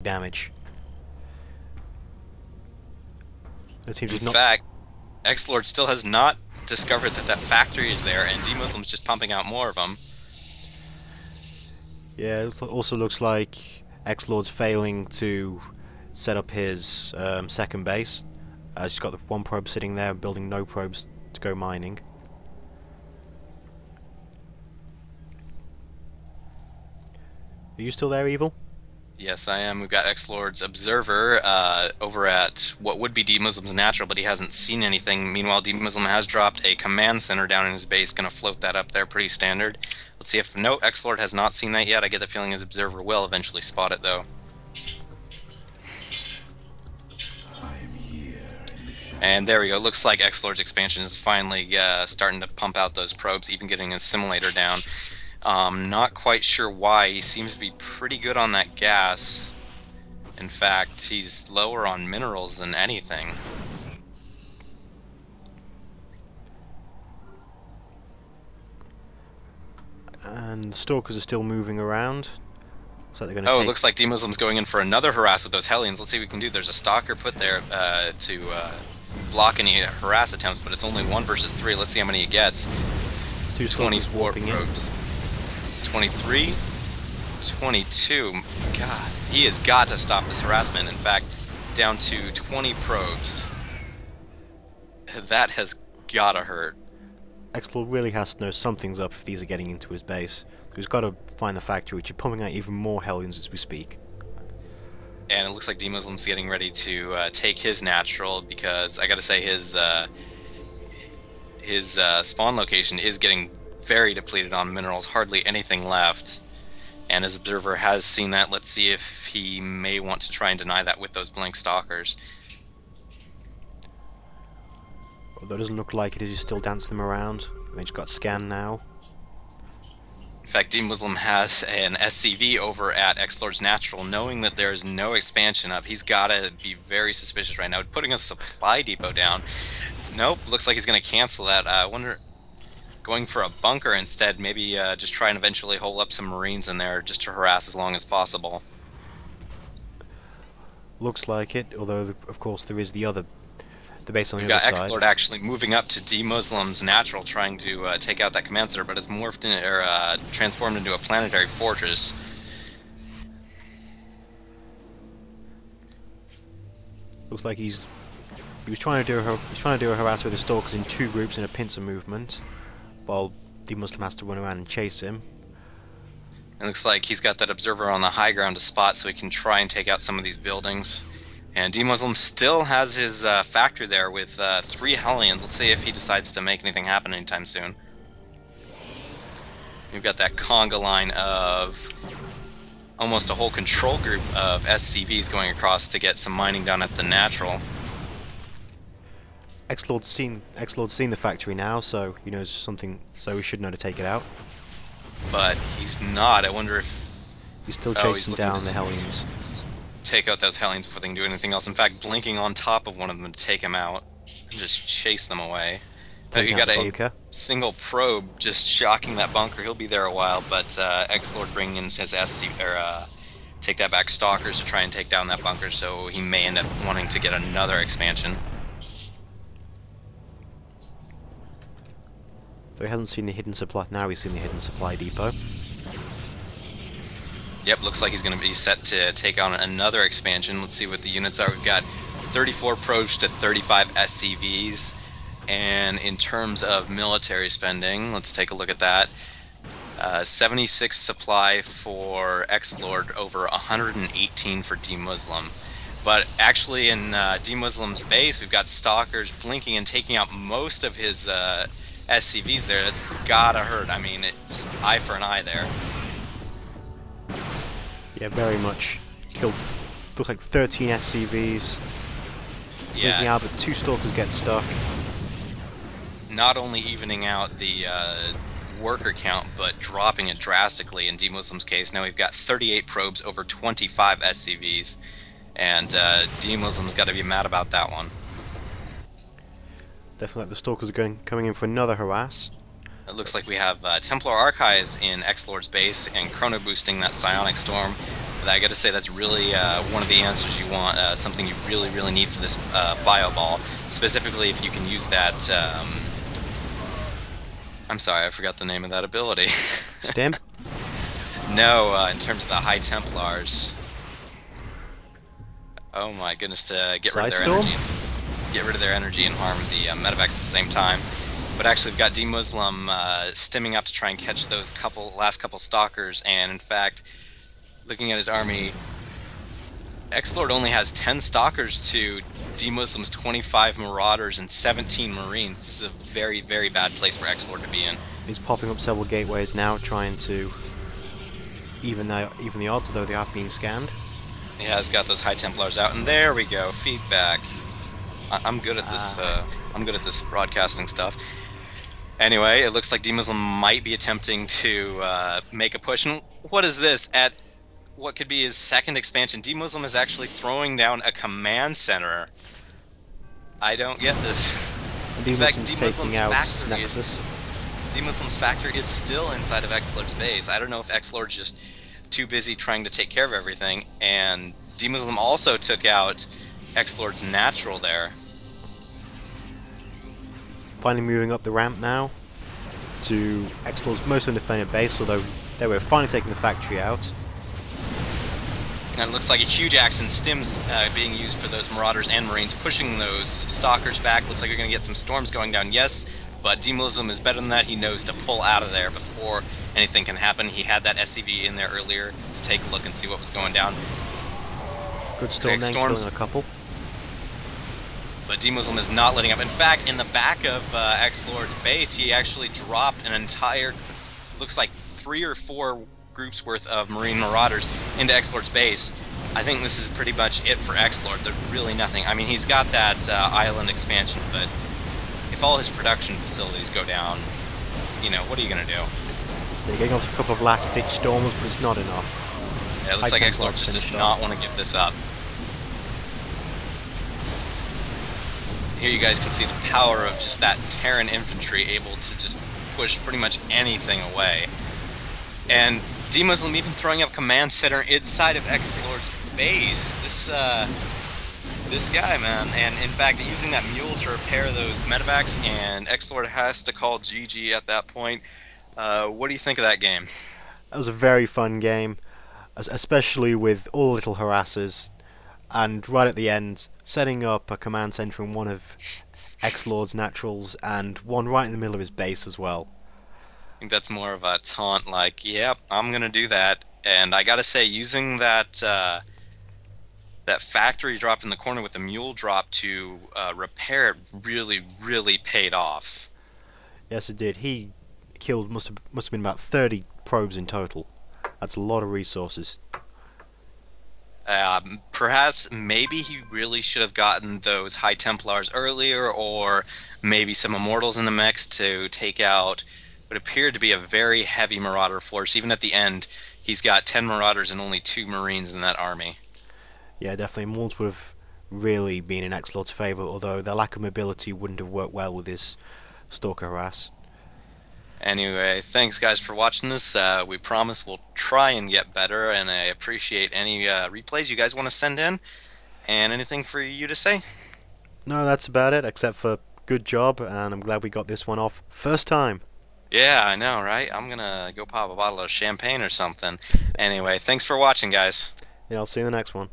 damage. It seems In he's not. fact, XlorD still has not discovered that that factory is there, and mTwDeMuslim's just pumping out more of them. Yeah, it also looks like XlorD's failing to set up his second base. He's got the one probe sitting there, building no probes to go mining. Are you still there, Evil? Yes, I am. We've got XlorD's observer over at what would be mTwDeMuslim's natural, but he hasn't seen anything. Meanwhile, mTwDeMuslim has dropped a command center down in his base, going to float that up there, pretty standard. Let's see if no, XlorD has not seen that yet. I get the feeling his observer will eventually spot it, though. And there we go. Looks like XlorD's expansion is finally starting to pump out those probes, even getting his simulator down. Not quite sure why. He seems to be pretty good on that gas. In fact, he's lower on minerals than anything. And Stalkers are still moving around. So they're going to Oh, take... it looks like mTwDeMuslim's going in for another harass with those Hellions. Let's see what we can do. There's a stalker put there to block any harass attempts, but it's only 1 versus 3. Let's see how many he gets. 24 probes. 23, 22. God, he has got to stop this harassment. In fact, down to 20 probes. That has gotta hurt. XlorD really has to know something's up if these are getting into his base. He's got to find the factory, which is pumping out even more Hellions as we speak. And it looks like mTwDeMuslim's getting ready to take his natural, because I gotta say his spawn location is getting very depleted on minerals, hardly anything left. And his observer has seen that. Let's see if he may want to try and deny that with those blank stalkers. Although it doesn't look like it, he's still dancing them around. They just got scanned now. In fact, mTwDeMuslim has an SCV over at XlorD's natural, knowing that there's no expansion up. He's got to be very suspicious right now. Putting a supply depot down. Nope, looks like he's going to cancel that. I wonder, going for a bunker instead, maybe just try and eventually hole up some Marines in there just to harass as long as possible. Looks like it, although of course there is the base on the We've other got side. XlorD actually moving up to mTwDeMuslim's natural, trying to take out that command center, but it's morphed in, or transformed into a planetary fortress. Looks like he was trying to do a harass with the Stalkers in 2 groups in a pincer movement, while mTwDeMuslim has to run around and chase him. It looks like he's got that observer on the high ground to spot, so he can try and take out some of these buildings. And mTwDeMuslim still has his factory there with 3 Hellions. Let's see if he decides to make anything happen anytime soon. We've got that conga line of almost a whole control group of SCVs going across to get some mining done at the natural. XlorD's seen the factory now, so he knows something. So he should know to take it out. But he's not. I wonder if he's still chasing down the Hellions. Take out those Hellions before they can do anything else. In fact, blinking on top of one of them to take him out and just chase them away. You got a single probe just shocking that bunker. He'll be there a while, but XlorD bringing in his SC or take that back stalkers to try and take down that bunker. So he may end up wanting to get another expansion. Though he hasn't seen the hidden supply. Now he's seen the hidden supply depot. Yep, looks like he's going to be set to take on another expansion. Let's see what the units are. We've got 34 probes to 35 SCVs. And in terms of military spending, let's take a look at that. 76 supply for XlorD, over 118 for mTwDeMuslim. But actually in mTwDeMuslim's base, we've got stalkers blinking and taking out most of his SCVs there. That's gotta hurt. I mean, it's eye for an eye there. Yeah, very much. Killed, looks like 13 SCVs. Yeah. Out, but 2 stalkers get stuck. Not only evening out the worker count, but dropping it drastically in mTwDeMuslim's case. Now we've got 38 probes over 25 SCVs, and mTwDeMuslim's got to be mad about that one. Definitely like the stalkers are coming in for another harass. It looks like we have Templar Archives in XlorD's base and chrono boosting that psionic storm. But I gotta say, that's really one of the answers you want, something you really, really need for this bio ball. Specifically, if you can use that. I'm sorry, I forgot the name of that ability. Stim? No, in terms of the High Templars. Oh my goodness, to get rid of their energy. Get rid of their energy and harm the medevacs at the same time. But actually, we've got mTwDeMusliM stimming up to try and catch those last couple stalkers, and in fact, looking at his army, XlorD only has 10 stalkers to mTwDeMuslim's 25 marauders and 17 marines. This is a very, very bad place for XlorD to be in. He's popping up several gateways now, trying to even the odds, though they are being scanned. He has got those High Templars out, and there we go, feedback. I'm good at this. I'm good at this broadcasting stuff. Anyway, it looks like mTwDeMusliM might be attempting to make a push. And what is this? At what could be his second expansion, mTwDeMusliM is actually throwing down a command center. I don't get this. In fact, mTwDeMuslim's factor is still inside of XlorD's base. I don't know if XlorD's just too busy trying to take care of everything, and mTwDeMusliM also took out XlorD's natural there. Finally moving up the ramp now to XlorD's most undefended base, although they were finally taking the factory out. And it looks like a huge axe and stims being used for those marauders and marines, pushing those stalkers back. Looks like you're going to get some storms going down, yes, but mTwDeMusliM is better than that. He knows to pull out of there before anything can happen. He had that SCV in there earlier to take a look and see what was going down. Good storm then, killing a couple. But mTwDeMusliM is not letting up. In fact, in the back of XlorD's base, he actually dropped an entire, looks like 3 or 4 groups worth of Marine Marauders into XlorD's base. I think this is pretty much it for XlorD. There's really nothing. I mean, he's got that island expansion, but if all his production facilities go down, you know, what are you going to do? They're getting off a couple of last-ditch storms, but it's not enough. Yeah, it looks like XlorD just does not want to give this up. Here you guys can see the power of just that Terran infantry able to just push pretty much anything away. And mTwDeMusliM even throwing up command center inside of XlorD's base. This guy, man. And in fact, using that mule to repair those medevacs, and XlorD has to call GG at that point. What do you think of that game? That was a very fun game, especially with all the little harassers, and right at the end, setting up a command center in one of XlorD's naturals, and one right in the middle of his base as well. I think that's more of a taunt, like, yep, I'm gonna do that. And I gotta say, using that that factory drop in the corner with the mule drop to repair it really, really paid off. Yes, it did. He killed must have been about 30 probes in total. That's a lot of resources. Perhaps, maybe he really should have gotten those High Templars earlier, or maybe some Immortals in the mix to take out what appeared to be a very heavy Marauder force. Even at the end, he's got 10 Marauders and only 2 Marines in that army. Yeah, definitely. Immortals would have really been in XlorD's favour, although their lack of mobility wouldn't have worked well with his Stalker harass. Anyway, thanks guys for watching this. We promise we'll try and get better, and I appreciate any replays you guys want to send in. And anything for you to say? No, that's about it, except for good job, and I'm glad we got this one off first time. Yeah, I know, right? I'm gonna go pop a bottle of champagne or something. Anyway, thanks for watching, guys. Yeah, I'll see you in the next one.